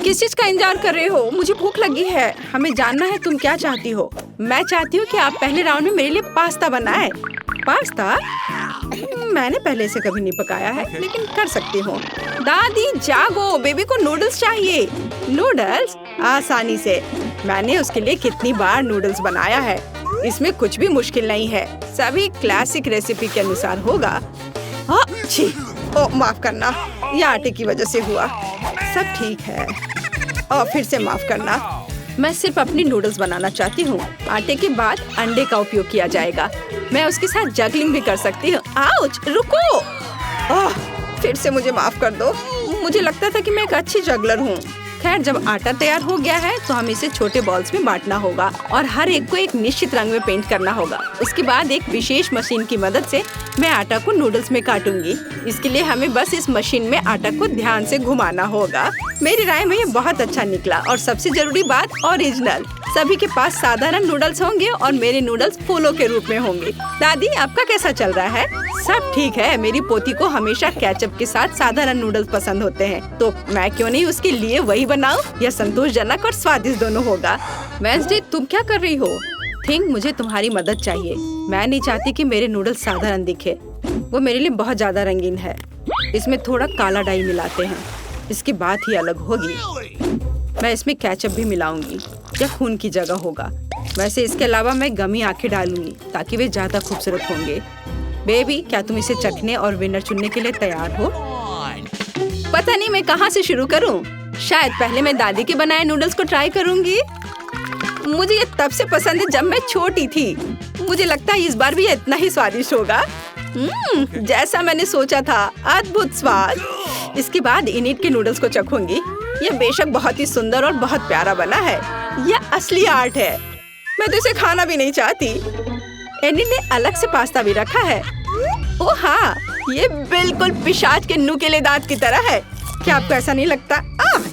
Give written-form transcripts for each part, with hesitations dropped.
किस चीज का इंतजार कर रहे हो? मुझे भूख लगी है। हमें जानना है तुम क्या चाहती हो। मैं चाहती हूँ कि आप पहले राउंड में मेरे लिए पास्ता बनाए। पास्ता? मैंने पहले से कभी नहीं पकाया है, लेकिन कर सकती हूँ। दादी जागो, बेबी को नूडल्स चाहिए। नूडल्स? आसानी से। मैंने उसके लिए कितनी बार नूडल्स बनाया है। इसमें कुछ भी मुश्किल नहीं है। सभी क्लासिक रेसिपी के अनुसार होगा। छी, माफ करना, ये आटे की वजह से हुआ। सब ठीक है। और फिर से माफ करना। मैं सिर्फ अपनी नूडल्स बनाना चाहती हूँ। आटे के बाद अंडे का उपयोग किया जाएगा। मैं उसके साथ जगलिंग भी कर सकती हूँ। आउच, रुको। फिर से मुझे माफ कर दो। मुझे लगता था कि मैं एक अच्छी जगलर हूँ। खैर, जब आटा तैयार हो गया है तो हमें इसे छोटे बॉल्स में बांटना होगा और हर एक को एक निश्चित रंग में पेंट करना होगा। उसके बाद एक विशेष मशीन की मदद से मैं आटा को नूडल्स में काटूंगी। इसके लिए हमें बस इस मशीन में आटा को ध्यान से घुमाना होगा। मेरी राय में ये बहुत अच्छा निकला। और सबसे जरूरी बात, ओरिजिनल। सभी के पास साधारण नूडल्स होंगे और मेरे नूडल्स फूलों के रूप में होंगे। दादी, आपका कैसा चल रहा है? सब ठीक है। मेरी पोती को हमेशा केचप के साथ साधारण नूडल्स पसंद होते हैं, तो मैं क्यों नहीं उसके लिए वही बनाऊं? यह संतोषजनक और स्वादिष्ट दोनों होगा। वेंसडे, तुम क्या कर रही हो? थिंक, मुझे तुम्हारी मदद चाहिए। मैं नहीं चाहती कि मेरे नूडल्स साधारण दिखे। वो मेरे लिए बहुत ज्यादा रंगीन है। इसमें थोड़ा काला डाई मिलाते हैं। इसकी बात ही अलग होगी। मैं इसमें केचप भी मिलाऊंगी। यह खून की जगह होगा। वैसे इसके अलावा मैं गमी आंखें डालूंगी ताकि वे ज्यादा खूबसूरत होंगे। बेबी, क्या तुम इसे चखने और विनर चुनने के लिए तैयार हो? पता नहीं मैं कहाँ से शुरू करूँ। शायद पहले मैं दादी के बनाए नूडल्स को ट्राई करूँगी। मुझे ये तब से पसंद है जब मैं छोटी थी। मुझे लगता है इस बार भी इतना ही स्वादिष्ट होगा। जैसा मैंने सोचा था। अद्भुत स्वाद। इसके बाद इनिट के नूडल्स को चखूंगी। यह बेशक बहुत ही सुंदर और बहुत प्यारा बना है। यह असली आर्ट है। मैं तो इसे खाना भी नहीं चाहती। एनी ने अलग से पास्ता भी रखा है। ओह हाँ, ये बिल्कुल पिशाच के नुकीले दांत की तरह है। क्या आपको ऐसा नहीं लगता?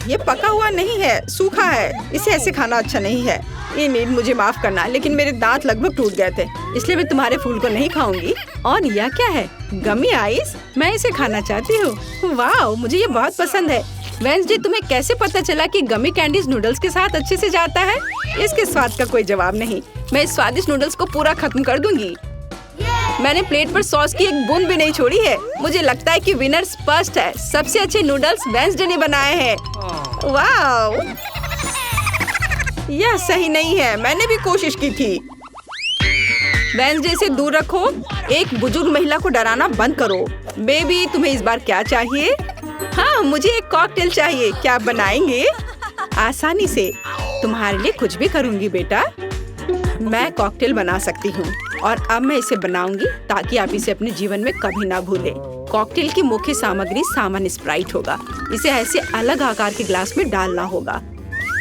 ये पका हुआ नहीं है, सूखा है। इसे ऐसे खाना अच्छा नहीं है। एनी, मुझे माफ करना, लेकिन मेरे दांत लगभग टूट गए थे, इसलिए मैं तुम्हारे फूल को नहीं खाऊंगी। और यह क्या है? गमी आइस? मैं इसे खाना चाहती हूँ। वाह, मुझे ये बहुत पसंद है। वेंसडे, तुम्हें कैसे पता चला कि गमी कैंडीज नूडल्स के साथ अच्छे से जाता है? इसके स्वाद का कोई जवाब नहीं। मैं इस स्वादिष्ट नूडल्स को पूरा खत्म कर दूंगी। मैंने प्लेट पर सॉस की एक बूंद भी नहीं छोड़ी है। मुझे लगता है कि विनर स्पष्ट है। सबसे अच्छे नूडल्स वेंसडे ने बनाए हैं। वाह, यह सही नहीं है। मैंने भी कोशिश की थी। वेंसडे से दूर रखो। एक बुजुर्ग महिला को डराना बंद करो। बेबी, तुम्हें इस बार क्या चाहिए? हाँ, मुझे एक कॉकटेल चाहिए। क्या आप बनाएंगे? आसानी से। तुम्हारे लिए कुछ भी करूँगी बेटा। मैं कॉकटेल बना सकती हूँ और अब मैं इसे बनाऊंगी ताकि आप इसे अपने जीवन में कभी ना भूलें। कॉकटेल की मुख्य सामग्री सामान्य स्प्राइट होगा। इसे ऐसे अलग आकार के ग्लास में डालना होगा।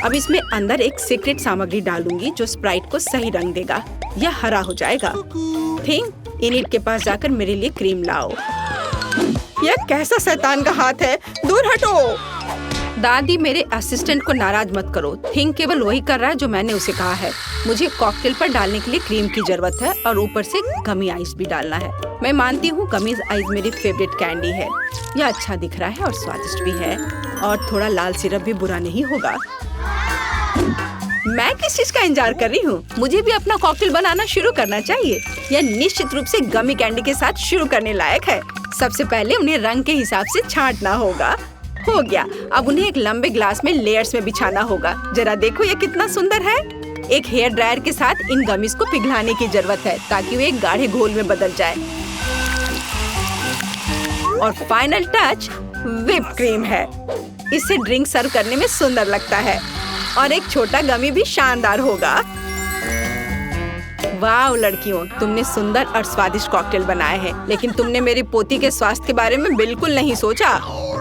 अब इसमें अंदर एक सीक्रेट सामग्री डालूंगी जो स्प्राइट को सही रंग देगा। यह हरा हो जाएगा। थिंक, इनिट के पास जाकर मेरे लिए क्रीम लाओ। यह कैसा शैतान का हाथ है? दूर हटो। दादी, मेरे असिस्टेंट को नाराज मत करो। थिंक केवल वही कर रहा है जो मैंने उसे कहा है। मुझे कॉकटेल पर डालने के लिए क्रीम की जरूरत है और ऊपर से गमी आइस भी डालना है। मैं मानती हूँ गमी आइस मेरी फेवरेट कैंडी है। यह अच्छा दिख रहा है और स्वादिष्ट भी है। और थोड़ा लाल सिरप भी बुरा नहीं होगा। मैं किस चीज का इंतजार कर रही हूँ? मुझे भी अपना कॉकटेल बनाना शुरू करना चाहिए। यह निश्चित रूप से गमी कैंडी के साथ शुरू करने लायक है। सबसे पहले उन्हें रंग के हिसाब से छांटना होगा। हो गया। अब उन्हें एक लंबे ग्लास में लेयर्स में बिछाना होगा। जरा देखो ये कितना सुंदर है। एक हेयर ड्रायर के साथ इन गमीज को पिघलाने की जरूरत है ताकि वे एक गाढ़े घोल में बदल जाए। और फाइनल टच व्हिप क्रीम है। इससे ड्रिंक सर्व करने में सुंदर लगता है और एक छोटा गमी भी शानदार होगा। वाह लड़कियों, तुमने सुंदर और स्वादिष्ट कॉकटेल बनाए हैं, लेकिन तुमने मेरी पोती के स्वास्थ्य के बारे में बिल्कुल नहीं सोचा।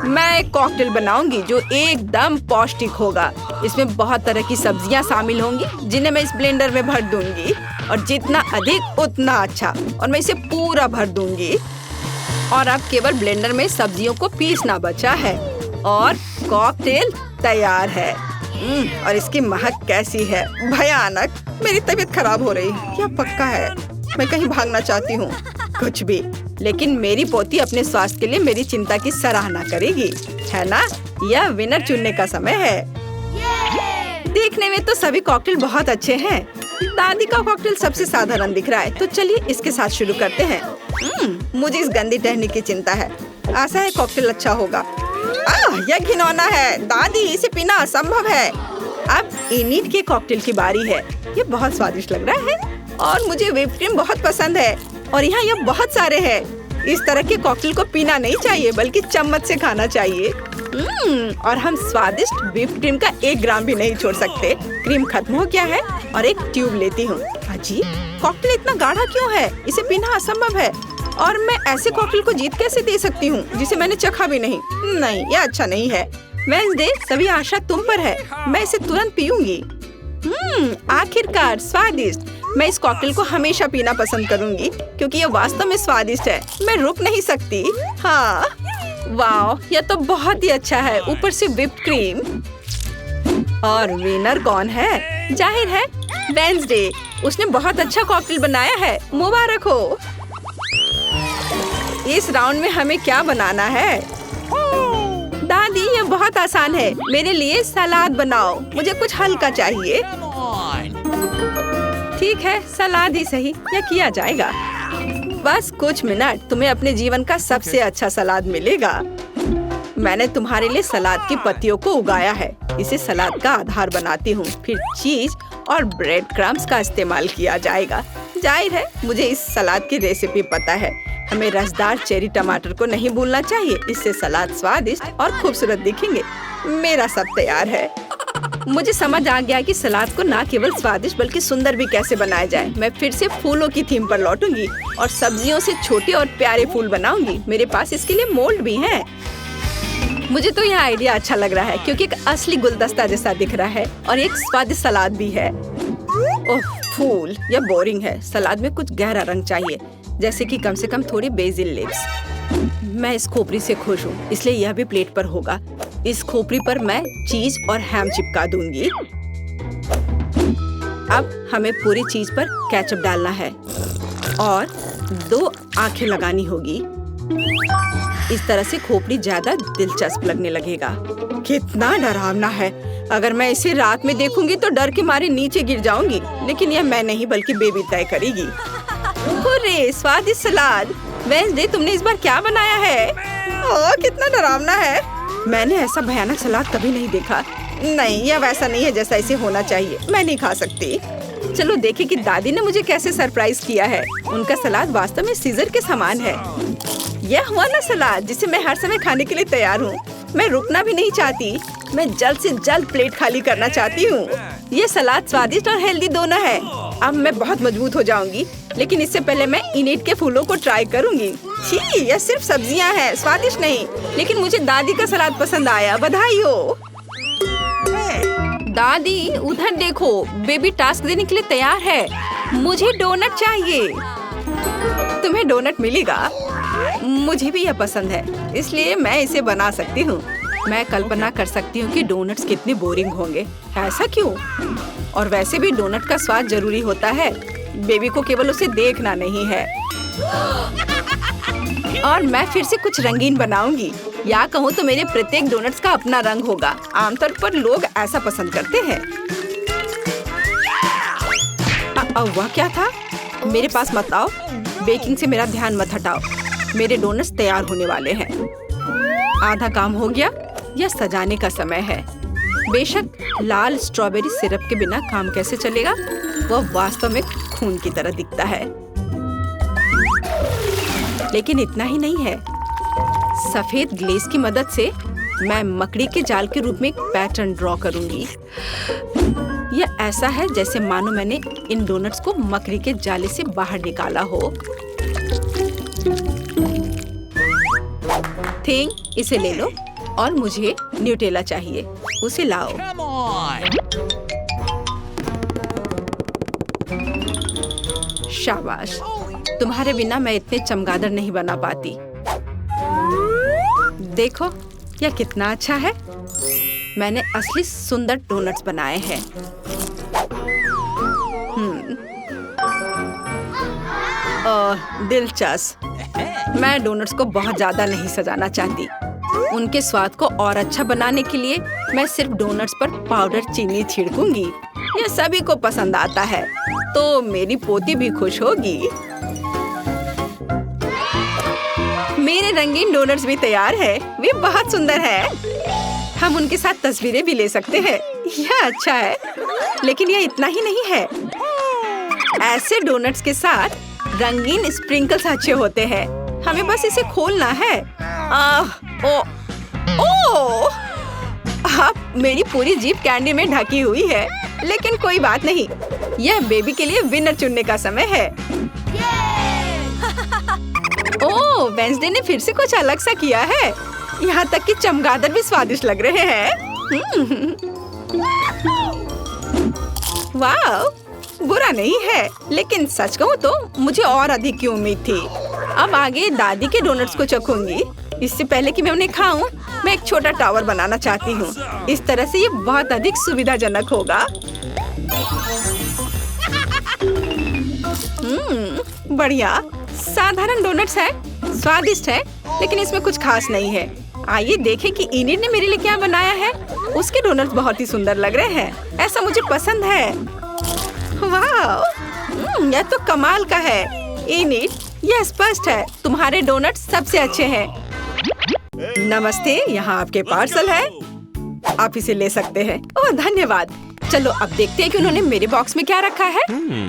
मैं एक कॉकटेल बनाऊंगी जो एकदम पौष्टिक होगा। इसमें बहुत तरह की सब्जियां शामिल होंगी जिन्हें मैं इस ब्लेंडर में भर दूंगी। और जितना अधिक उतना अच्छा। और मैं इसे पूरा भर दूंगी। और अब केवल ब्लेंडर में सब्जियों को पीसना बचा है और कॉकटेल तैयार है। और इसकी महक कैसी है? भयानक। मेरी तबीयत खराब हो रही है। क्या पक्का है? मैं कहीं भागना चाहती हूँ। कुछ भी, लेकिन मेरी पोती अपने स्वास्थ्य के लिए मेरी चिंता की सराहना करेगी, है ना? यह विनर चुनने का समय है। देखने में तो सभी कॉकटेल बहुत अच्छे हैं। दादी का कॉकटेल सबसे साधारण दिख रहा है, तो चलिए इसके साथ शुरू करते हैं। मुझे इस गंदी टहनी की चिंता है। आशा है कॉकटेल अच्छा होगा। यह घिनौना है दादी, इसे पीना असंभव है। अब इनिट के कॉकटेल की बारी है। ये बहुत स्वादिष्ट लग रहा है और मुझे व्हिप क्रीम बहुत पसंद है और यहाँ यह बहुत सारे हैं। इस तरह के कॉकटेल को पीना नहीं चाहिए बल्कि चम्मच से खाना चाहिए। और हम स्वादिष्ट व्हिप क्रीम का 1 ग्राम भी नहीं छोड़ सकते। क्रीम खत्म हो गया है और एक ट्यूब लेती हूँ। अजीब, कॉकटेल इतना गाढ़ा क्यों है? इसे पीना असंभव है और मैं ऐसे कॉकटेल को जीत कैसे दे सकती हूँ जिसे मैंने चखा भी नहीं। नहीं, यह अच्छा नहीं है। वेडनेसडे, सभी आशा तुम पर है। मैं इसे तुरंत पीऊंगी। आखिरकार स्वादिष्ट। मैं इस कॉकटेल को हमेशा पीना पसंद करूंगी क्योंकि यह वास्तव में स्वादिष्ट है। मैं रुक नहीं सकती। हाँ, वाह, यह तो बहुत ही अच्छा है। ऊपर से व्हिप क्रीम। और विनर कौन है? जाहिर है वेडनेसडे। उसने बहुत अच्छा कॉकटेल बनाया है। मुबारक हो। इस राउंड में हमें क्या बनाना है? दादी, ये बहुत आसान है। मेरे लिए सलाद बनाओ। मुझे कुछ हल्का चाहिए। ठीक है, सलाद ही सही, यह किया जाएगा। बस कुछ मिनट, तुम्हें अपने जीवन का सबसे अच्छा सलाद मिलेगा। मैंने तुम्हारे लिए सलाद की पत्तियों को उगाया है। इसे सलाद का आधार बनाती हूँ। फिर चीज और ब्रेड क्रम्स का इस्तेमाल किया जाएगा। जाहिर है मुझे इस सलाद की रेसिपी पता है। हमें रसदार चेरी टमाटर को नहीं भूलना चाहिए। इससे सलाद स्वादिष्ट और खूबसूरत दिखेंगे। मेरा सब तैयार है। मुझे समझ आ गया कि सलाद को न केवल स्वादिष्ट बल्कि सुंदर भी कैसे बनाया जाए। मैं फिर से फूलों की थीम पर लौटूंगी और सब्जियों से छोटे और प्यारे फूल बनाऊंगी। मेरे पास इसके लिए मोल्ड भी हैं। मुझे तो यह आइडिया अच्छा लग रहा है क्योंकि एक असली गुलदस्ता जैसा दिख रहा है और एक स्वादिष्ट सलाद भी है। ओह फूल, यह बोरिंग है। सलाद में कुछ गहरा रंग चाहिए, जैसे कि कम से कम थोड़ी बेसिल लीव्स। मैं इस खोपड़ी से खुश हूँ, इसलिए यह भी प्लेट पर होगा। इस खोपड़ी पर मैं चीज और हैम चिपका दूंगी। अब हमें पूरी चीज पर केचप डालना है और 2 आंखें लगानी होगी। इस तरह से खोपड़ी ज्यादा दिलचस्प लगने लगेगा। कितना डरावना है। अगर मैं इसे रात में देखूंगी तो डर के मारे नीचे गिर जाऊंगी। लेकिन यह मैं नहीं बल्कि बेबी तय करेगी। हुर्रे, स्वादिष्ट सलाद। वेडनेसडे, तुमने इस बार क्या बनाया है? ओह, कितना डरावना है। मैंने ऐसा भयानक सलाद कभी नहीं देखा। नहीं, यह वैसा नहीं है जैसा इसे होना चाहिए। मैं नहीं खा सकती। चलो देखें कि दादी ने मुझे कैसे सरप्राइज किया है। उनका सलाद वास्तव में सीजर के समान है। यह हुआ ना सलाद जिसे मैं हर समय खाने के लिए तैयार हूँ। मैं रुकना भी नहीं चाहती। मैं जल्द से जल्द प्लेट खाली करना चाहती हूँ। ये सलाद स्वादिष्ट और हेल्दी दोनों है। अब मैं बहुत मजबूत हो जाऊंगी, लेकिन इससे पहले मैं इनिट के फूलों को ट्राई करूंगी। छी, यह सिर्फ सब्जियां हैं, स्वादिष्ट नहीं। लेकिन मुझे दादी का सलाद पसंद आया। बधाई हो दादी। उधर देखो, बेबी टास्क देने के लिए तैयार है। मुझे डोनट चाहिए। तुम्हें डोनट मिलेगा। मुझे भी यह पसंद है, इसलिए मैं इसे बना सकती हूँ। मैं कल्पना कर सकती हूँ कि डोनट्स कितने बोरिंग होंगे। ऐसा क्यों? और वैसे भी डोनट का स्वाद जरूरी होता है। बेबी को केवल उसे देखना नहीं है। और मैं फिर से कुछ रंगीन बनाऊंगी। या कहूँ तो मेरे प्रत्येक डोनट्स का अपना रंग होगा। आमतौर पर लोग ऐसा पसंद करते हैं। वह क्या था? मेरे पास मत आओ। बेकिंग से मेरा ध्यान मत हटाओ। मेरे डोनट्स तैयार होने वाले हैं। आधा काम हो गया। यह सजाने का समय है। बेशक लाल स्ट्रॉबेरी सिरप के बिना काम कैसे चलेगा? वह वास्तव में खून की तरह दिखता है। लेकिन इतना ही नहीं है। सफेद ग्लेज की मदद से मैं मकड़ी के जाल के रूप में एक पैटर्न ड्रॉ करूंगी। यह ऐसा है जैसे मानो मैंने इन डोनट्स को मकड़ी के जाले से बाहर निकाला हो। थिंग, इसे ले लो। और मुझे न्यूटेला चाहिए। उसे लाओ। शाबाश। तुम्हारे बिना मैं इतने चमगादड़ नहीं बना पाती। देखो, यह कितना अच्छा है। मैंने असली सुंदर डोनट्स बनाए हैं। दिलचस्प। मैं डोनट्स को बहुत ज्यादा नहीं सजाना चाहती। उनके स्वाद को और अच्छा बनाने के लिए मैं सिर्फ डोनट्स पर पाउडर चीनी छिड़कूंगी। यह सभी को पसंद आता है, तो मेरी पोती भी खुश होगी। मेरे रंगीन डोनट्स भी तैयार है। वे बहुत सुंदर है। हम उनके साथ तस्वीरें भी ले सकते हैं। यह अच्छा है, लेकिन यह इतना ही नहीं है। ऐसे डोनट्स के साथ रंगीन स्प्रिंकल्स अच्छे होते हैं। हमें बस इसे खोलना है। अब मेरी पूरी जीभ कैंडी में ढकी हुई है, लेकिन कोई बात नहीं। यह बेबी के लिए विनर चुनने का समय है। ओह, वेंसडे ने फिर से कुछ अलग सा किया है। यहाँ तक कि चमगादड़ भी स्वादिष्ट लग रहे हैं। वाह, बुरा नहीं है, लेकिन सच कहूँ तो मुझे और अधिक की उम्मीद थी। अब आगे दादी के डोनट्स को चखूंगी। इससे पहले कि मैं उन्हें खाऊं, मैं एक छोटा टावर बनाना चाहती हूँ। इस तरह से ये बहुत अधिक सुविधाजनक होगा। बढ़िया। साधारण डोनट्स है, स्वादिष्ट है, लेकिन इसमें कुछ खास नहीं है। आइए देखें कि इनिड ने मेरे लिए क्या बनाया है। उसके डोनट्स बहुत ही सुंदर लग रहे हैं। ऐसा मुझे पसंद है। वाह, यह तो कमाल का है। इनिड, यह स्पष्ट है तुम्हारे डोनट्स सबसे अच्छे हैं। नमस्ते, यहाँ आपके पार्सल है। आप इसे ले सकते हैं। ओह, धन्यवाद। चलो अब देखते हैं कि उन्होंने मेरे बॉक्स में क्या रखा है।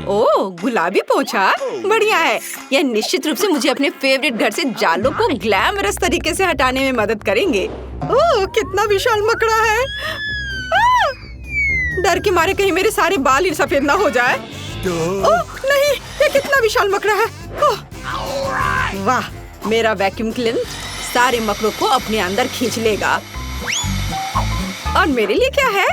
ओह, गुलाबी पोछा, बढ़िया है। यह निश्चित रूप से मुझे अपने फेवरेट घर से जालों को ग्लैमरस तरीके से हटाने में मदद करेंगे। ओह, कितना विशाल मकड़ा है। डर के मारे कहीं मेरे सारे बाल ही सफेद ना हो जाए। ओह नहीं, ये कितना विशाल मकड़ा है। वाह, मेरा वैक्यूम क्लीनर सारे मकड़ों को अपने अंदर खींच लेगा। और मेरे लिए क्या है?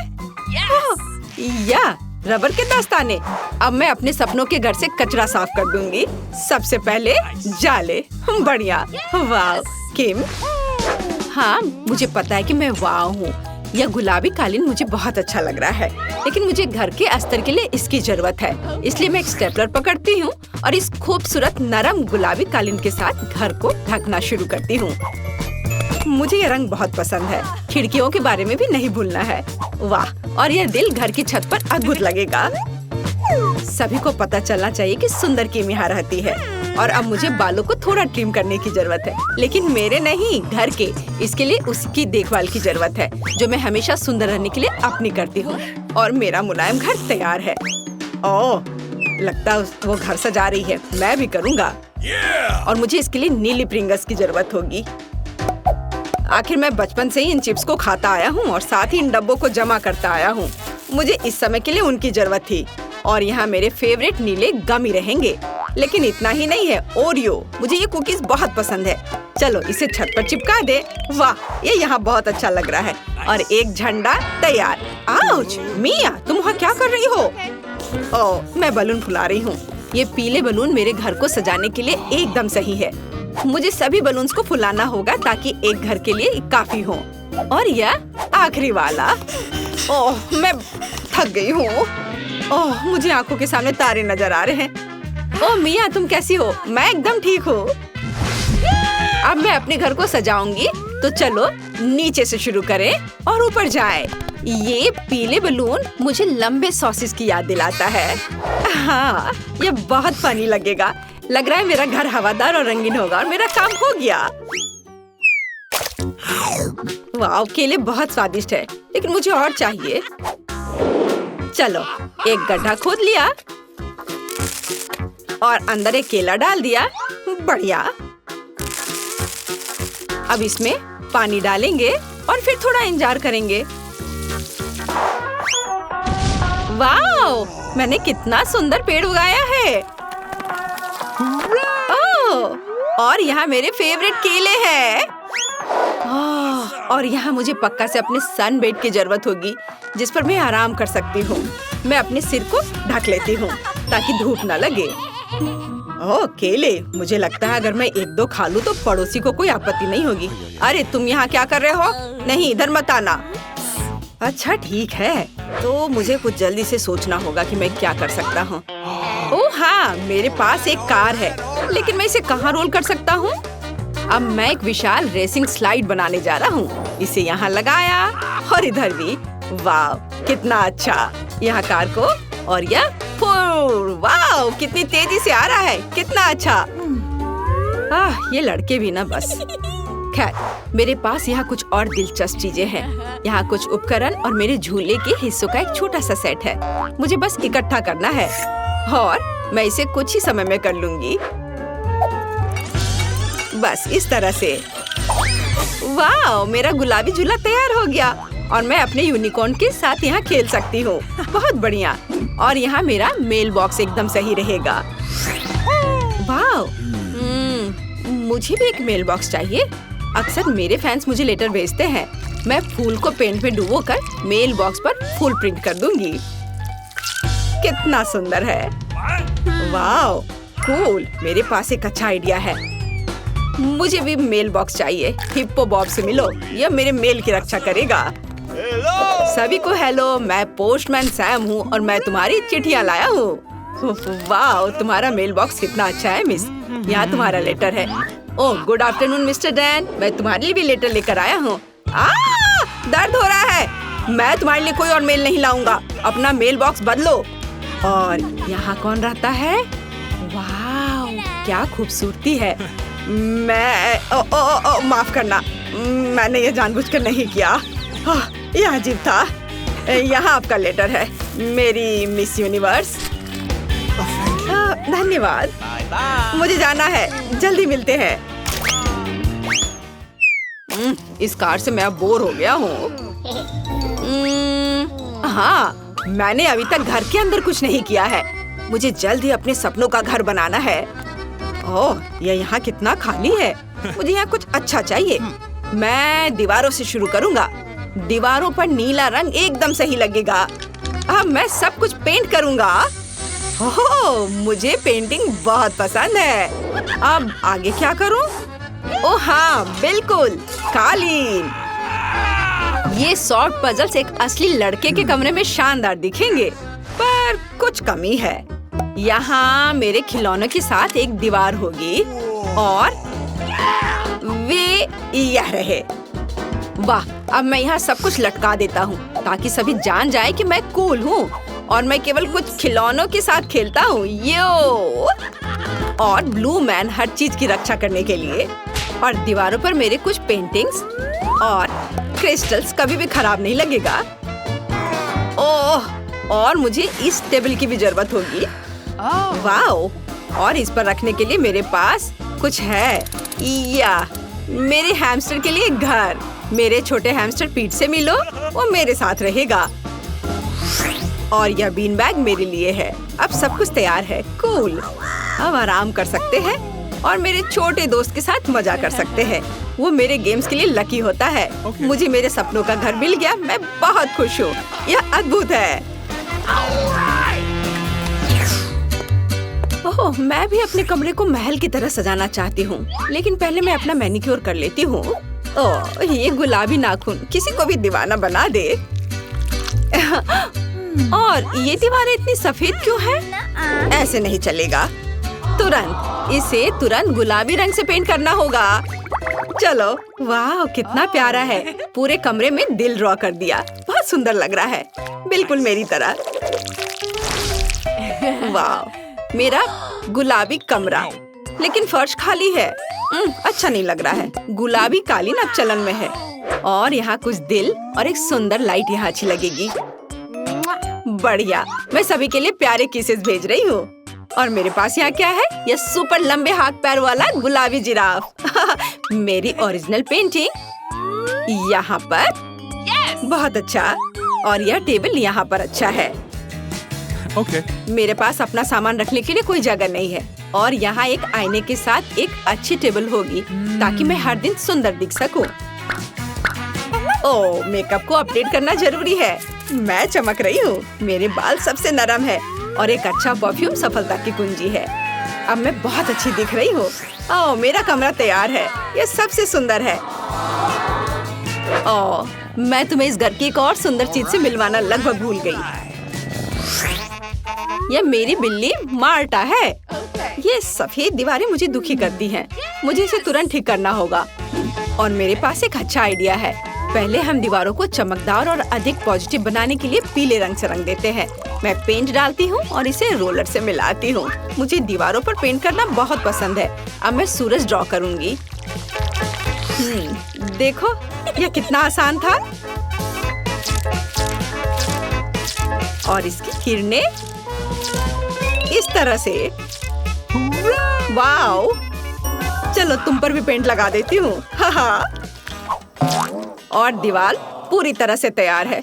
या रबर के दस्ताने। अब मैं अपने सपनों के घर से कचरा साफ कर दूंगी। सबसे पहले जाले। बढ़िया। वाह किम, हाँ मुझे पता है कि मैं वाह हूँ। यह गुलाबी कालीन मुझे बहुत अच्छा लग रहा है, लेकिन मुझे घर के अस्तर के लिए इसकी जरूरत है। इसलिए मैं एक स्टेपलर पकड़ती हूँ और इस खूबसूरत नरम गुलाबी कालीन के साथ घर को ढकना शुरू करती हूँ। मुझे ये रंग बहुत पसंद है। खिड़कियों के बारे में भी नहीं भूलना है। वाह, और यह दिल घर की छत पर अद्भुत लगेगा। सभी को पता चलना चाहिए कि सुंदर किम यहाँ रहती है। और अब मुझे बालों को थोड़ा ट्रिम करने की जरूरत है, लेकिन मेरे नहीं, घर के। इसके लिए उसकी देखभाल की जरूरत है, जो मैं हमेशा सुंदर रहने के लिए अपनी करती हूँ। और मेरा मुलायम घर तैयार है। ओह, लगता है वो घर सजा रही है। मैं भी करूँगा। और मुझे इसके लिए नीली प्रिंगल्स की जरूरत होगी। आखिर मैं बचपन से ही इन चिप्स को खाता आया हूँ और साथ ही इन डब्बों को जमा करता आया हूँ। मुझे इस समय के लिए उनकी जरूरत थी। और यहाँ मेरे फेवरेट नीले गमी रहेंगे। लेकिन इतना ही नहीं है, ओरियो। मुझे ये कुकीज बहुत पसंद है। चलो इसे छत पर चिपका दे। वाह, ये यहाँ बहुत अच्छा लग रहा है। और एक झंडा तैयार। आउच, मिया, तुम वहाँ क्या कर रही हो? ओह, मैं बलून फुला रही हूँ। ये पीले बलून मेरे घर को सजाने के लिए एकदम सही है। मुझे सभी बलून्स को फुलाना होगा ताकि एक घर के लिए काफी हो। और यह आखिरी वाला। ओह, मैं थक गई हूँ। ओह, मुझे आंखों के सामने तारे नजर आ रहे हैं। ओह मिया, तुम कैसी हो? मैं एकदम ठीक हूँ। अब मैं अपने घर को सजाऊंगी, तो चलो नीचे से शुरू करें और ऊपर जाएं। ये पीले बलून मुझे लंबे सॉसेस की याद दिलाता है। हाँ, ये बहुत फनी लगेगा। लग रहा है मेरा घर हवादार और रंगीन होगा और मेरा काम हो गया। वाह, केले बहुत स्वादिष्ट है, लेकिन मुझे और चाहिए। चलो, एक गड्ढा खोद लिया और अंदर एक केला डाल दिया। बढ़िया। अब इसमें पानी डालेंगे और फिर थोड़ा इंतजार करेंगे। वाह, मैंने कितना सुंदर पेड़ उगाया है। ओह, और यहाँ मेरे फेवरेट केले हैं। और यहाँ मुझे पक्का से अपने सन बेड की जरूरत होगी, जिस पर मैं आराम कर सकती हूँ। मैं अपने सिर को ढक लेती हूँ ताकि धूप न लगे। ओह, केले। मुझे लगता है अगर मैं एक दो खा लूँ तो पड़ोसी को कोई आपत्ति नहीं होगी। अरे तुम यहाँ क्या कर रहे हो? नहीं, इधर मत आना। अच्छा ठीक है, तो मुझे कुछ जल्दी से सोचना होगा कि मैं क्या कर सकता हूँ। ओह हाँ, मेरे पास एक कार है, लेकिन मैं इसे कहाँ रोल कर सकता हूँ? अब मैं एक विशाल रेसिंग स्लाइड बनाने जा रहा हूँ। इसे यहाँ लगाया और इधर भी। वाह कितना अच्छा। यहाँ कार को और यह फुल। वाह कितनी तेजी से आ रहा है, कितना अच्छा। ये लड़के भी ना बस। खैर मेरे पास यहाँ कुछ और दिलचस्प चीजें हैं। यहाँ कुछ उपकरण और मेरे झूले के हिस्सों का एक छोटा सा सेट है। मुझे बस इकट्ठा करना है और मैं इसे कुछ ही समय में कर लूंगी। बस इस तरह से। वाह मेरा गुलाबी झूला तैयार हो गया और मैं अपने यूनिकॉर्न के साथ यहाँ खेल सकती हूँ। बहुत बढ़िया। और यहाँ मेरा मेल बॉक्स एकदम सही रहेगा। वाह मुझे भी एक मेल बॉक्स चाहिए। अक्सर मेरे फैंस मुझे लेटर भेजते हैं। मैं फूल को पेंट में डुबोकर मेल बॉक्स पर फूल प्रिंट कर दूंगी। कितना सुंदर है। वाह कूल। मेरे पास एक अच्छा आइडिया है। मुझे भी मेल बॉक्स चाहिए। हिप्पो बॉब से मिलो, यह मेरे मेल की रक्षा करेगा। सभी को हेलो, मैं पोस्टमैन सैम हूँ और मैं तुम्हारी चिट्ठियाँ लाया हूँ। वाह तुम्हारा मेल बॉक्स कितना अच्छा है मिस। यहाँ तुम्हारा लेटर है। Oh good afternoon mister Dan, मैं तुम्हारे लिए भी लेटर लेकर आया हूँ। दर्द हो रहा है। मैं तुम्हारे लिए कोई और मेल नहीं लाऊंगा। अपना मेल बॉक्स बदलो। और यहाँ कौन रहता है? वाह क्या खूबसूरती है। मैं माफ करना, मैंने ये जानबूझकर नहीं किया। यह अजीब था। यहाँ आपका लेटर है मेरी मिस यूनिवर्स। धन्यवाद। मुझे जाना है, जल्दी मिलते हैं। इस कार से मैं अब बोर हो गया हूँ। हाँ मैंने अभी तक घर के अंदर कुछ नहीं किया है। मुझे जल्द ही अपने सपनों का घर बनाना है। ओह यह यहाँ कितना खाली है। मुझे यहाँ कुछ अच्छा चाहिए। मैं दीवारों से शुरू करूँगा। दीवारों पर नीला रंग एकदम सही लगेगा। अब मैं सब कुछ पेंट करूँगा। ओह मुझे पेंटिंग बहुत पसंद है। अब आगे क्या करूं? ओह हाँ बिल्कुल, कालीन। ये सॉफ्ट पजल्स एक असली लड़के के कमरे में शानदार दिखेंगे, पर कुछ कमी है। यहाँ मेरे खिलौनों के साथ एक दीवार होगी और वे यह रहे। वाह अब मैं यहाँ सब कुछ लटका देता हूँ ताकि सभी जान जाए कि मैं कूल हूँ और मैं केवल कुछ खिलौनों के साथ खेलता हूँ। यो और ब्लू मैन हर चीज की रक्षा करने के लिए। और दीवारों पर मेरे कुछ पेंटिंग्स और क्रिस्टल्स कभी भी खराब नहीं लगेगा। ओह और मुझे इस टेबल की भी जरूरत होगी। वाह और इस पर रखने के लिए मेरे पास कुछ है। या मेरे हैमस्टर के लिए घर। मेरे छोटे हैमस्टर पीठ से मिलो, वो मेरे साथ रहेगा। और यह बीन बैग मेरे लिए है। अब सब कुछ तैयार है। कूल। अब आराम कर सकते हैं और मेरे छोटे दोस्त के साथ मजा कर सकते हैं। वो मेरे गेम्स के लिए लकी होता है। मुझे मेरे सपनों का घर मिल गया। मैं बहुत खुश हूँ। यह अद्भुत है। ओह मैं भी अपने कमरे को महल की तरह सजाना चाहती हूँ, लेकिन पहले मैं अपना मैनिक्योर कर लेती हूँ। ओह ये गुलाबी नाखून किसी को भी दीवाना बना दे। और ये दीवारें इतनी सफेद क्यों हैं? ऐसे नहीं चलेगा। इसे तुरंत गुलाबी रंग से पेंट करना होगा। चलो। वाह कितना प्यारा है। पूरे कमरे में दिल ड्रॉ कर दिया। बहुत सुंदर लग रहा है, बिल्कुल मेरी तरह। वाह मेरा गुलाबी कमरा, लेकिन फर्श खाली है। अच्छा नहीं लग रहा है। गुलाबी कालीन अब चलन में है। और यहाँ कुछ दिल और एक सुंदर लाइट यहाँ अच्छी लगेगी। बढ़िया। मैं सभी के लिए प्यारे किसेस भेज रही हूँ। और मेरे पास यहाँ क्या है? यह सुपर लंबे हाथ पैर वाला गुलाबी जिराफ। मेरी ओरिजिनल पेंटिंग यहाँ पर। बहुत अच्छा। और यह टेबल यहाँ पर अच्छा है। मेरे पास अपना सामान रखने के लिए कोई जगह नहीं है। और यहाँ एक आईने के साथ एक अच्छी टेबल होगी ताकि मैं हर दिन सुंदर दिख सकूं। ओह मेकअप को अपडेट करना जरूरी है। मैं चमक रही हूँ। मेरे बाल सबसे नरम है और एक अच्छा परफ्यूम सफलता की कुंजी है। अब मैं बहुत अच्छी दिख रही हूँ। ओह मेरा कमरा तैयार है। यह सबसे सुंदर है। ओह मैं तुम्हें इस घर की एक और सुंदर चीज से मिलवाना लगभग भूल गई। यह मेरी बिल्ली मार्टा है। ये सफेद दीवारें मुझे दुखी करती हैं। मुझे इसे तुरंत ठीक करना होगा। और मेरे पास एक अच्छा आइडिया है। पहले हम दीवारों को चमकदार और अधिक पॉजिटिव बनाने के लिए पीले रंग से रंग देते हैं। मैं पेंट डालती हूँ और इसे रोलर से मिलाती हूँ। मुझे दीवारों पर पेंट करना बहुत पसंद है। अब मैं सूरज ड्रॉ करूँगी। देखो, यह कितना आसान था। और इसकी किरणें इस तरह से। वाओ! चलो तुम पर भी पेंट लगा देती हूँ। और दीवार पूरी तरह से तैयार है,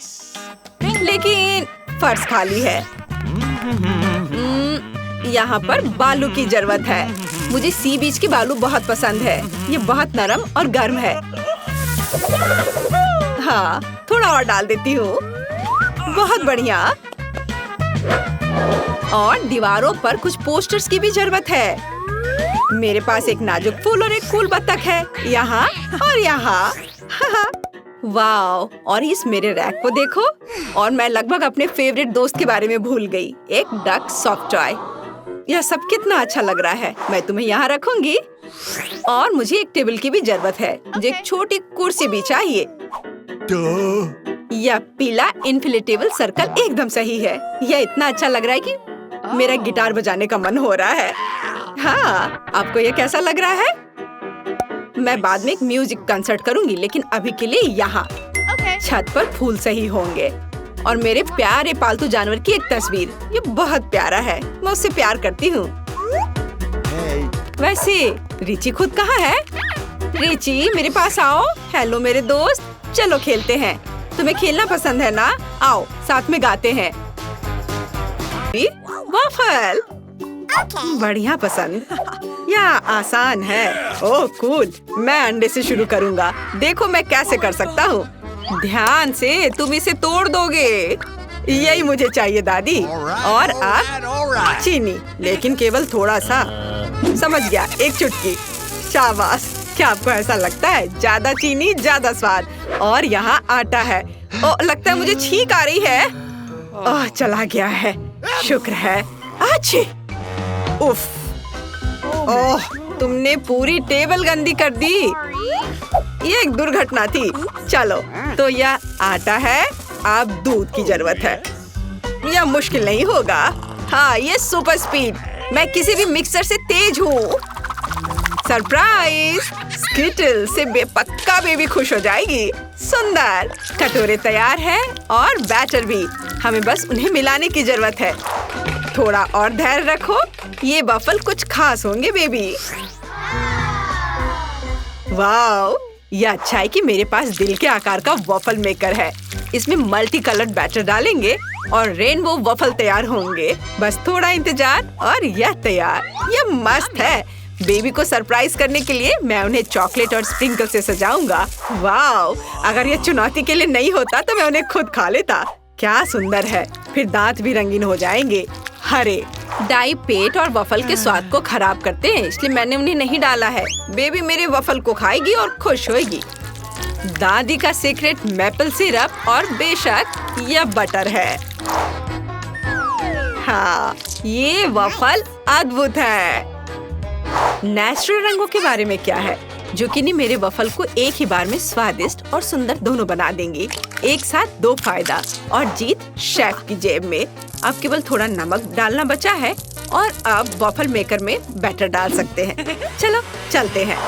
लेकिन फर्श खाली है। यहाँ पर बालू की जरूरत है। मुझे सी बीच की बालू बहुत पसंद है। ये बहुत नरम और गर्म है। हाँ, थोड़ा और डाल देती हूँ। बहुत बढ़िया। और दीवारों पर कुछ पोस्टर्स की भी जरूरत है। मेरे पास एक नाजुक फूल और एक फूल बत्तख है, यहाँ और यहाँ। वाओ! और इस मेरे रैक को देखो। और मैं लगभग अपने फेवरेट दोस्त के बारे में भूल गई, एक डक सॉफ्ट टॉय। यह सब कितना अच्छा लग रहा है। मैं तुम्हें यहाँ रखूंगी। और मुझे एक टेबल की भी जरूरत है। मुझे एक छोटी कुर्सी भी चाहिए। यह पीला इन्फ्लेटेबल सर्कल एकदम सही है। यह इतना अच्छा लग रहा है कि मेरा गिटार बजाने का मन हो रहा है। हाँ, आपको यह कैसा लग रहा है? मैं बाद में एक म्यूजिक कंसर्ट करूंगी, लेकिन अभी के लिए यहाँ छत पर फूल सही होंगे। और मेरे प्यारे पालतू जानवर की एक तस्वीर। ये बहुत प्यारा है। मैं उससे प्यार करती हूँ। वैसे रिची खुद कहाँ है? रिची, मेरे पास आओ। हेलो मेरे दोस्त, चलो खेलते हैं। तुम्हें खेलना पसंद है ना? आओ साथ में गाते हैं। वॉफल, बढ़िया पसंद। यह आसान है। ओह कूल। मैं अंडे से शुरू करूँगा। देखो मैं कैसे कर सकता हूँ। ध्यान से, तुम इसे तोड़ दोगे। यही मुझे चाहिए दादी। और अब चीनी, लेकिन केवल थोड़ा सा। समझ गया, एक चुटकी। शाबाश। क्या आपको ऐसा लगता है? ज्यादा चीनी ज्यादा स्वाद। और यहाँ आटा है। ओह, लगता है मुझे छींक आ रही है। ओह, चला गया है। शुक्र है। अच्छी। उफ। ओह, तुमने पूरी टेबल गंदी कर दी। ये एक दुर्घटना थी। चलो, तो यह आटा है। अब दूध की जरूरत है। यह मुश्किल नहीं होगा। हाँ, ये सुपर स्पीड। मैं किसी भी मिक्सर से तेज हूँ। सरप्राइज! स्किटल से बेपक्का बेबी खुश हो जाएगी। सुंदर। कटोरे तैयार है और बैटर भी। हमें बस उन्हें मिलाने की जरूरत है। थोड़ा और धैर्य रखो। ये वफल कुछ खास होंगे बेबी। वाओ! ये अच्छा है कि मेरे पास दिल के आकार का वफल मेकर है। इसमें मल्टी कलर्ड बैटर डालेंगे और रेनबो वफल तैयार होंगे। बस थोड़ा इंतजार और यह तैयार। यह मस्त है। बेबी को सरप्राइज करने के लिए मैं उन्हें चॉकलेट और स्प्रिंकल से सजाऊंगा। वाओ! अगर यह चुनौती के लिए नहीं होता तो मैं उन्हें खुद खा लेता। क्या सुंदर है। फिर दांत भी रंगीन हो जाएंगे। हरे डाई पेट और वफल के स्वाद को खराब करते हैं, इसलिए मैंने उन्हें नहीं डाला है। बेबी मेरे वफल को खाएगी और खुश होगी। दादी का सीक्रेट मैपल सिरप और बेशक यह बटर है। हाँ, ये वफल अद्भुत है। नेचुरल रंगों के बारे में क्या है? जुकीनी मेरे वफल को एक ही बार में स्वादिष्ट और सुंदर दोनों बना देंगी। एक साथ दो फायदा और जीत शेफ की जेब में। अब केवल थोड़ा नमक डालना बचा है और अब वफल मेकर में बैटर डाल सकते हैं। चलो चलते हैं।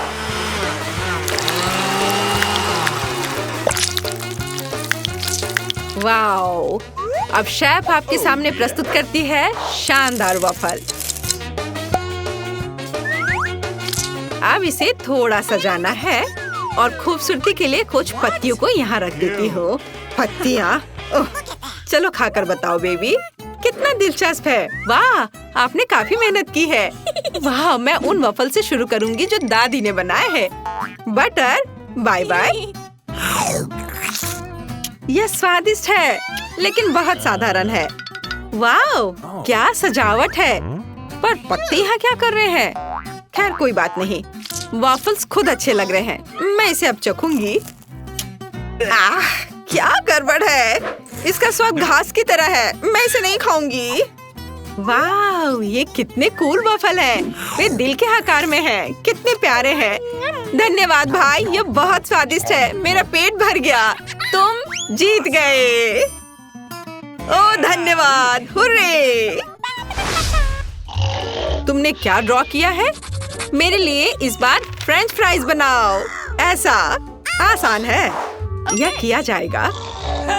वाओ! अब शेफ आपके सामने प्रस्तुत करती है शानदार वफल। अब इसे थोड़ा सजाना है और खूबसूरती के लिए कुछ पत्तियों को यहाँ रख देती हूँ। पत्तियाँ? चलो खाकर बताओ बेबी, कितना दिलचस्प है। वाह, आपने काफी मेहनत की है। वाह, मैं उन वफल से शुरू करूँगी जो दादी ने बनाए हैं। Butter, bye bye. यह स्वादिष्ट है, लेकिन बहुत साधारण है। वाह, क्या सजावट है। पर पत्ते यहाँ क्या कर रहे हैं? खैर कोई बात नहीं। वॉफल्स खुद अच्छे लग रहे हैं। मैं इसे अब चखूंगी। क्या गड़बड़ है। इसका स्वाद घास की तरह है। मैं इसे नहीं खाऊंगी। वाह, ये कितने कूल वफल हैं। वे दिल के आकार में हैं। कितने प्यारे हैं। धन्यवाद भाई, ये बहुत स्वादिष्ट है। मेरा पेट भर गया। तुम जीत गए। ओह धन्यवाद, हुर्रे! तुमने क्या ड्रॉ किया है? मेरे लिए इस बार फ्रेंच फ्राइज बनाओ। ऐसा आसान है, यह किया जाएगा।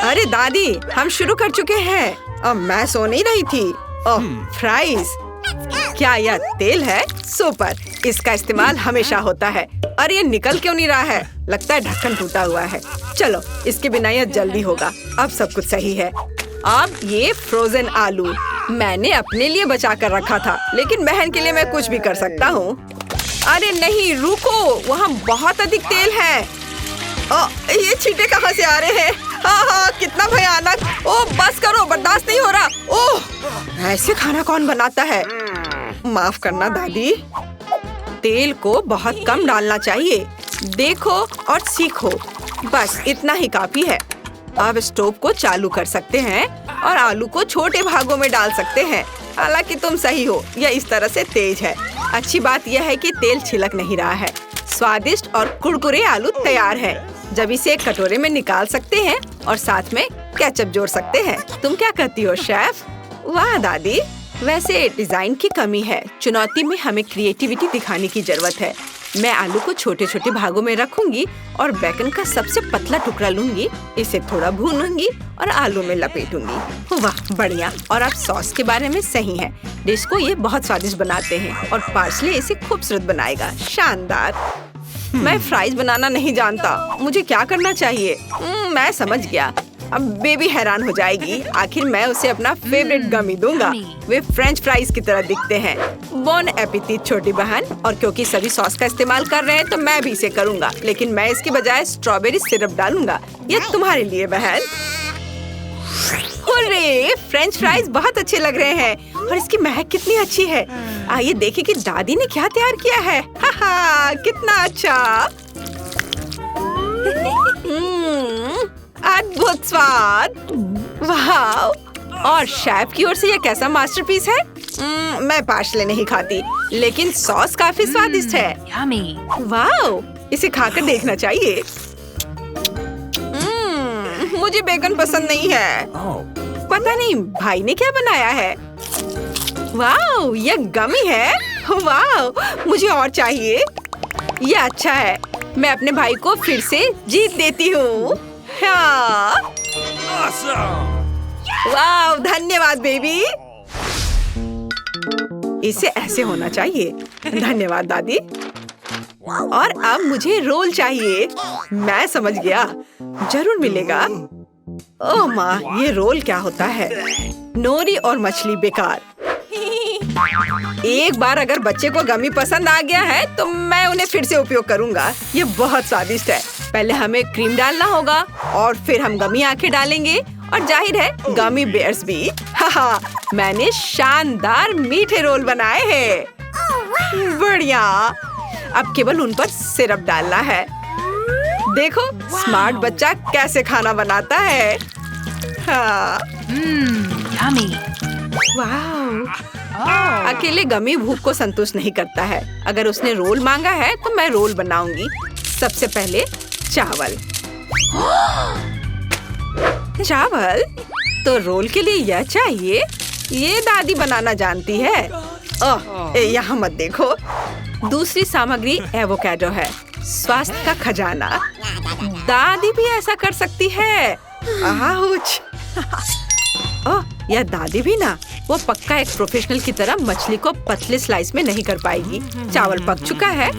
अरे दादी, हम शुरू कर चुके हैं। अब मैं सो नहीं रही थी। ओह फ्राइज, क्या यह तेल है? सुपर, इसका इस्तेमाल हमेशा होता है। अरे ये निकल क्यों नहीं रहा है? लगता है ढक्कन टूटा हुआ है। चलो, इसके बिना यह जल्दी होगा। अब सब कुछ सही है। अब ये फ्रोजन आलू मैंने अपने लिए बचा कर रखा था, लेकिन बहन के लिए मैं कुछ भी कर सकता हूँ। अरे नहीं, रुको, वहाँ बहुत अधिक तेल है। ये छींटे कहाँ से आ रहे हैं? हाँ, कितना भयानक। ओह बस करो, बर्दाश्त नहीं हो रहा। ओह, ऐसे खाना कौन बनाता है? माफ करना दादी। तेल को बहुत कम डालना चाहिए। देखो और सीखो, बस इतना ही काफी है। अब स्टोव को चालू कर सकते हैं और आलू को छोटे भागों में डाल सकते हैं। हालांकि तुम सही हो, यह इस तरह से तेज है। अच्छी बात यह है कि तेल छिलक नहीं रहा है। स्वादिष्ट और कुरकुरे आलू तैयार है। जब इसे एक कटोरे में निकाल सकते हैं और साथ में केचप जोड़ सकते हैं। तुम क्या कहती हो शेफ? वाह दादी, वैसे डिजाइन की कमी है। चुनौती में हमें क्रिएटिविटी दिखाने की जरूरत है। मैं आलू को छोटे छोटे भागों में रखूंगी और बेकन का सबसे पतला टुकड़ा लूंगी। इसे थोड़ा भूनूंगी और आलू में लपेटूंगी। वाह बढ़िया। और आप सॉस के बारे में सही हैं। डिश को ये बहुत स्वादिष्ट बनाते हैं और पार्सले इसे खूबसूरत बनाएगा। शानदार। मैं फ्राइज बनाना नहीं जानता। मुझे क्या करना चाहिए? मैं समझ गया। अब बेबी हैरान हो जाएगी। आखिर मैं उसे अपना फेवरेट गमी दूंगा। वे फ्रेंच फ्राइज की तरह दिखते हैं। बोन एपिटीट छोटी बहन। और क्योंकि सभी सॉस का इस्तेमाल कर रहे हैं तो मैं भी इसे करूंगा, लेकिन मैं इसके बजाय स्ट्रॉबेरी सिरप डालूंगा। ये तुम्हारे लिए बहन। हुर्रे! फ्रेंच फ्राइज बहुत अच्छे लग रहे हैं और इसकी महक कितनी अच्छी है। आइए देखें कि दादी ने क्या तैयार किया है। हा, कितना अच्छा। अद्भुत स्वाद। वाह! और शेफ की ओर से यह कैसा मास्टरपीस है? मैं पार्सले नहीं खाती, लेकिन सॉस काफी स्वादिष्ट है। वाह! इसे खाकर देखना चाहिए। मुझे बेकन पसंद नहीं है। पता नहीं भाई ने क्या बनाया है। वाह! यह गमी है। वाह! मुझे और चाहिए। यह अच्छा है। मैं अपने भाई को फिर से जीत देती हूँ। हाँ। वाह! धन्यवाद बेबी। इसे ऐसे होना चाहिए। धन्यवाद दादी। और अब मुझे रोल चाहिए। मैं समझ गया, जरूर मिलेगा। ओह माँ, ये रोल क्या होता है? नोरी और मछली बेकार। एक बार अगर बच्चे को गमी पसंद आ गया है तो मैं उन्हें फिर से उपयोग करूंगा। ये बहुत स्वादिष्ट है। पहले हमें क्रीम डालना होगा और फिर हम गमी आंखें डालेंगे और जाहिर है गमी बेयर्स भी। हाँ, मैंने शानदार मीठे रोल बनाए हैं। बढ़िया। अब केवल उन पर सिरप डालना है। देखो स्मार्ट बच्चा कैसे खाना बनाता है। हाँ। वाह! अकेले गमी भूख को संतुष्ट नहीं करता है। अगर उसने रोल मांगा है तो मैं रोल बनाऊंगी। सबसे पहले चावल। चावल तो रोल के लिए यह चाहिए। ये दादी बनाना जानती है। ओह, यहाँ मत देखो। दूसरी सामग्री एवोकाडो है, स्वास्थ्य का खजाना। दादी भी ऐसा कर सकती है। आउच! ओह, यह दादी भी ना। वो पक्का एक प्रोफेशनल की तरह मछली को पतले स्लाइस में नहीं कर पाएगी। चावल पक चुका है।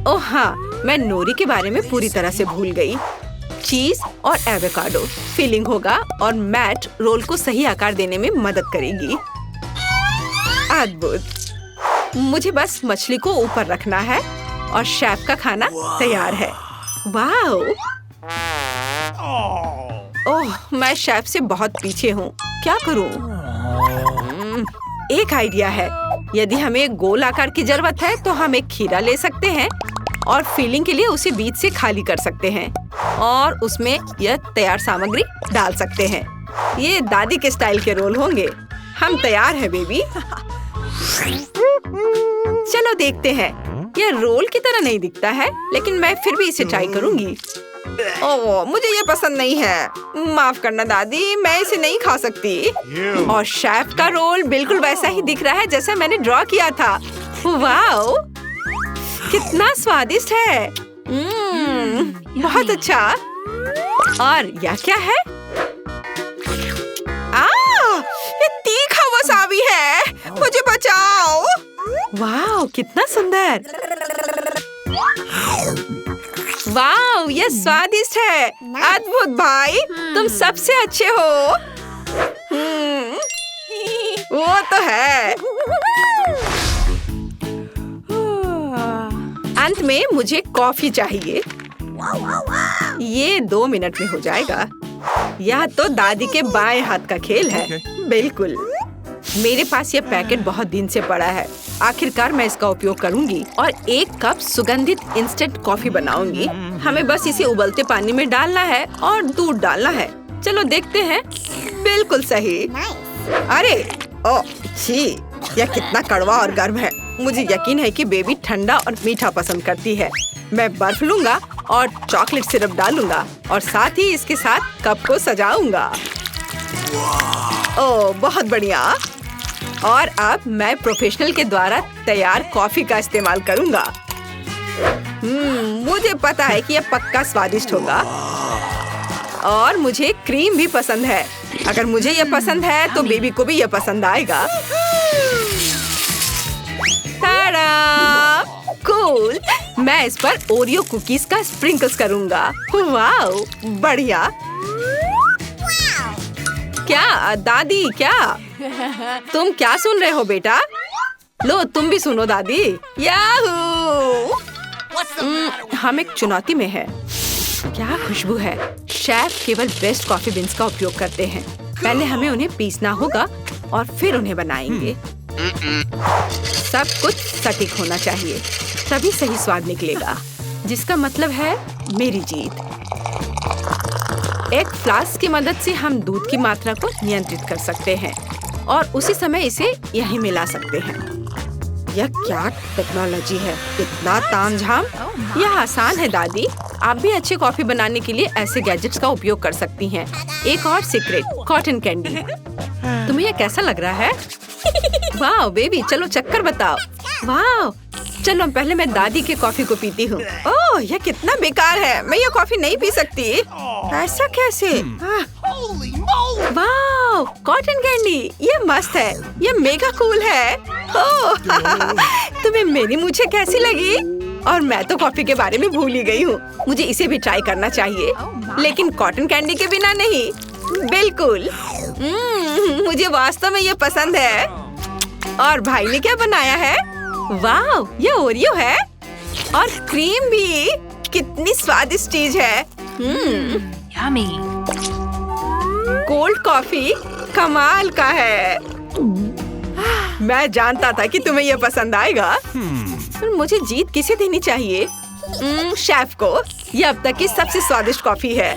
ओह हाँ, मैं नोरी के बारे में पूरी तरह से भूल गई। चीज और एवोकाडो फिलिंग होगा और मैट रोल को सही आकार देने में मदद करेगी। अद्भुत। मुझे बस मछली को ऊपर रखना है और शेफ का खाना तैयार है। वाह! ओह, मैं शेफ से बहुत पीछे हूँ। क्या करूँ? एक आइडिया है। यदि हमें गोल आकार की जरूरत है तो हम एक खीरा ले सकते हैं और फिलिंग के लिए उसे बीच से खाली कर सकते हैं और उसमें यह तैयार सामग्री डाल सकते हैं। ये दादी के स्टाइल के रोल होंगे। हम तैयार हैं बेबी। चलो देखते हैं। यह रोल की तरह नहीं दिखता है, लेकिन मैं फिर भी इसे ट्राई करूंगी। ओह, मुझे ये पसंद नहीं है। माफ करना दादी, मैं इसे नहीं खा सकती। और शेफ का रोल बिल्कुल वैसा ही दिख रहा है जैसा मैंने ड्रॉ किया था। वाओ, कितना स्वादिष्ट है। बहुत अच्छा। और यह क्या है? ये तीखा वसाबी है। मुझे बचाओ। वाओ, कितना सुंदर। वाओ, ये स्वादिष्ट है। अद्भुत भाई, तुम सबसे अच्छे हो। वो तो है। अंत में मुझे कॉफी चाहिए। ये 2 मिनट में हो जाएगा। यह तो दादी के बाएं हाथ का खेल है। बिल्कुल। मेरे पास यह पैकेट बहुत दिन से पड़ा है। आखिरकार मैं इसका उपयोग करूंगी और 1 कप सुगंधित इंस्टेंट कॉफी बनाऊंगी। हमें बस इसे उबलते पानी में डालना है और दूध डालना है। चलो देखते हैं। बिल्कुल सही। अरे ओह छी, यह कितना कड़वा और गर्म है। मुझे यकीन है कि बेबी ठंडा और मीठा पसंद करती है। मैं बर्फ लूंगा और चॉकलेट सिरप डालूंगा और साथ ही इसके साथ कप को सजाऊंगा। ओह, बहुत बढ़िया। और अब मैं प्रोफेशनल के द्वारा तैयार कॉफी का इस्तेमाल करूंगा। मुझे पता है कि यह पक्का स्वादिष्ट होगा। और मुझे क्रीम भी पसंद है। अगर मुझे यह पसंद है तो बेबी को भी यह पसंद आएगा। ताड़ा! कूल! मैं इस पर ओरियो कुकीज का स्प्रिंकल्स करूंगा। वाओ, बढ़िया। क्या दादी, क्या तुम क्या सुन रहे हो बेटा? लो, तुम भी सुनो दादी। याहू! हम एक चुनौती में है। क्या खुशबू है। शेफ केवल बेस्ट कॉफी बीन्स का उपयोग करते हैं। पहले हमें उन्हें पीसना होगा और फिर उन्हें बनाएंगे। सब कुछ सटीक होना चाहिए, तभी सही स्वाद निकलेगा। जिसका मतलब है मेरी जीत। एक फ्लास्क की मदद से हम दूध की मात्रा को नियंत्रित कर सकते हैं और उसी समय इसे यहीं मिला सकते हैं। यह क्या टेक्नोलॉजी है, इतना तामझाम। यह आसान है दादी। आप भी अच्छे कॉफी बनाने के लिए ऐसे गैजेट्स का उपयोग कर सकती हैं। एक और सीक्रेट, कॉटन कैंडी। तुम्हें यह कैसा लग रहा है? वाह बेबी, चलो चक्कर बताओ। वाह, चलो पहले मैं दादी के कॉफी को पीती हूँ। ओह, यह कितना बेकार है। मैं यह कॉफी नहीं पी सकती। ऐसा कैसे? वाह, कॉटन कैंडी, ये मस्त है। ये मेगा कूल है। ओह, तुम्हें मेरी मूछें कैसी लगी? और मैं तो कॉफी के बारे में भूल ही गई हूँ। मुझे इसे भी ट्राई करना चाहिए, लेकिन कॉटन कैंडी के बिना नहीं। बिल्कुल। मुझे वास्तव में ये पसंद है। और भाई ने क्या बनाया है? वाह, ये ओरियो है और क्रीम भी। कितनी स्वादिष्ट चीज है। Yummy. कोल्ड कॉफी कमाल का है। मैं जानता था कि तुम्हें यह पसंद आएगा। मुझे जीत किसे देनी चाहिए? शेफ को। यह अब तक की सबसे स्वादिष्ट कॉफी है।